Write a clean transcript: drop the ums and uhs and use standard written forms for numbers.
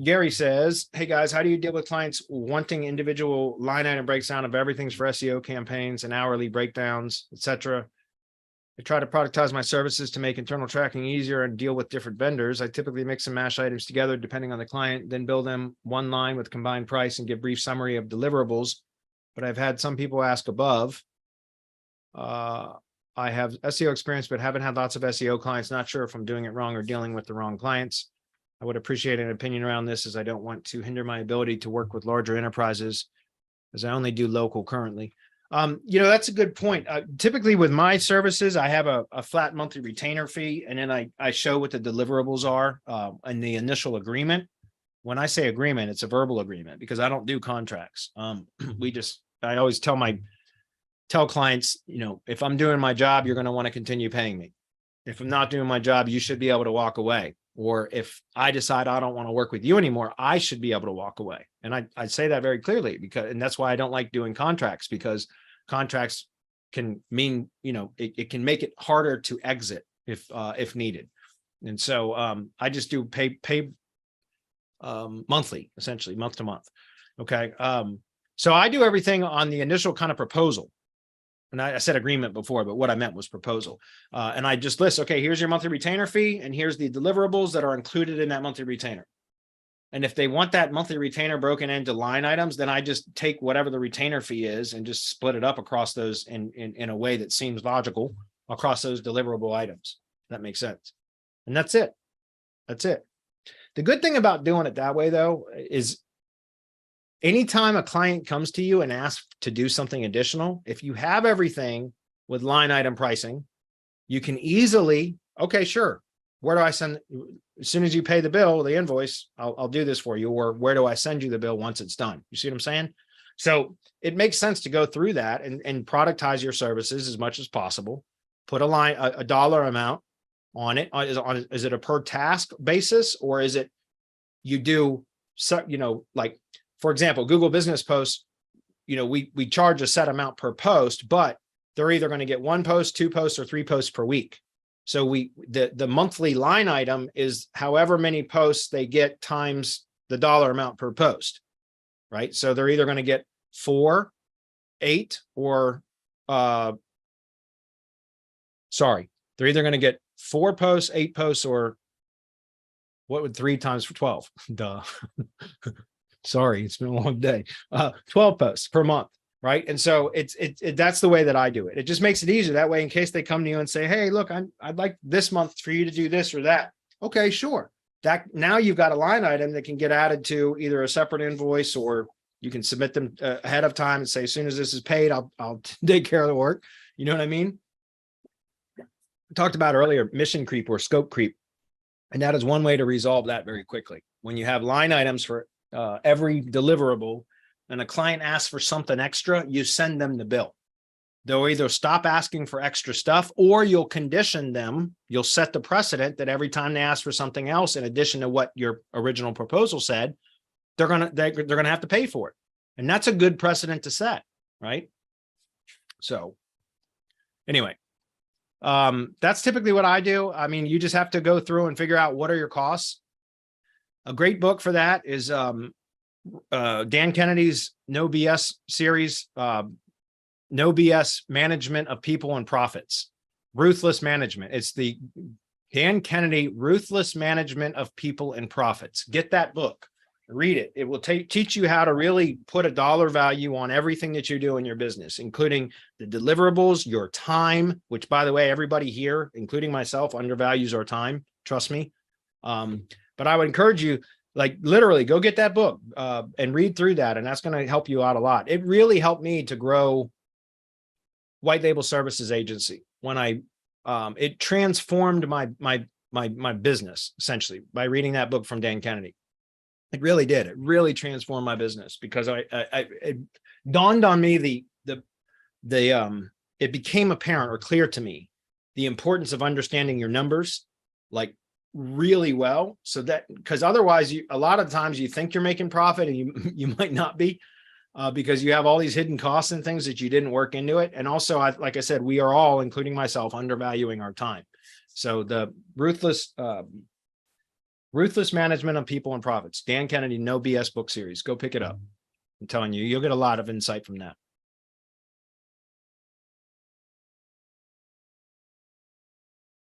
Gary says, hey guys, how do you deal with clients wanting individual line item breakdown of everything's for SEO campaigns and hourly breakdowns, etc.? I try to productize my services to make internal tracking easier and deal with different vendors. I typically mix and mash items together depending on the client, then bill them one line with combined price and give brief summary of deliverables. But I've had some people ask above. I have SEO experience, but haven't had lots of SEO clients. Not sure if I'm doing it wrong or dealing with the wrong clients. I would appreciate an opinion around this, as I don't want to hinder my ability to work with larger enterprises, as I only do local currently. That's a good point. Typically with my services, I have a flat monthly retainer fee, and then I show what the deliverables are in the initial agreement. When I say agreement, it's a verbal agreement because I don't do contracts. I always tell clients, if I'm doing my job, you're going to want to continue paying me. If I'm not doing my job, you should be able to walk away. Or if I decide I don't want to work with you anymore, I should be able to walk away. And I say that very clearly and that's why I don't like doing contracts, because contracts can mean, it can make it harder to exit if needed. And so I just do pay monthly, essentially month to month. Okay. So I do everything on the initial kind of proposal. And I said agreement before, but what I meant was proposal. And I just list, okay, here's your monthly retainer fee, and here's the deliverables that are included in that monthly retainer. And if they want that monthly retainer broken into line items, then I just take whatever the retainer fee is and just split it up across those in a way that seems logical across those deliverable items. That makes sense. And that's it. That's it. The good thing about doing it that way, though, is anytime a client comes to you and asks to do something additional, if you have everything with line item pricing, you can easily, okay, sure. Where do I send? As soon as you pay the bill, the invoice, I'll do this for you. Or where do I send you the bill once it's done? You see what I'm saying? So it makes sense to go through that and productize your services as much as possible. Put a dollar amount on it. Is it a per task basis, or is it you do, like, for example, Google Business Posts, we charge a set amount per post, but they're either going to get 1 post, 2 posts, or 3 posts per week. So the monthly line item is however many posts they get times the dollar amount per post, right? So they're either going to get 4, 8, or they're either going to get 4 posts, 8 posts, or what would 3 times for 12? Duh. Sorry, it's been a long day. 12 posts per month, right? And so that's the way that I do it. It just makes it easier that way, in case they come to you and say, hey, look, I'd like this month for you to do this or that. Okay, sure. That now you've got a line item that can get added to either a separate invoice, or you can submit them ahead of time and say, as soon as this is paid, I'll take care of the work. You know what I mean? I talked about earlier mission creep or scope creep. And that is one way to resolve that very quickly. When you have line items for every deliverable and a client asks for something extra, you send them the bill. They'll either stop asking for extra stuff, or you'll condition them. You'll set the precedent that every time they ask for something else, in addition to what your original proposal said, they're gonna have to pay for it. And that's a good precedent to set, right? So anyway, that's typically what I do. I mean, you just have to go through and figure out what are your costs. A great book for that is Dan Kennedy's No BS series, No BS Management of People and Profits, Ruthless Management. It's the Dan Kennedy Ruthless Management of People and Profits. Get that book, read it. It will teach you how to really put a dollar value on everything that you do in your business, including the deliverables, your time, which, by the way, everybody here, including myself, undervalues our time. Trust me. But I would encourage you, like, literally go get that book and read through that. And that's going to help you out a lot. It really helped me to grow White Label Services Agency when it transformed my business, essentially, by reading that book from Dan Kennedy. It really did. It really transformed my business, because it dawned on me it became apparent or clear to me the importance of understanding your numbers, like, really well, so that, because otherwise a lot of times you think you're making profit and you might not be, because you have all these hidden costs and things that you didn't work into it. And also, like I said, we are all, including myself, undervaluing our time. So the ruthless Ruthless Management of People and Profits. Dan Kennedy, No BS book series. Go pick it up. I'm telling you, you'll get a lot of insight from that.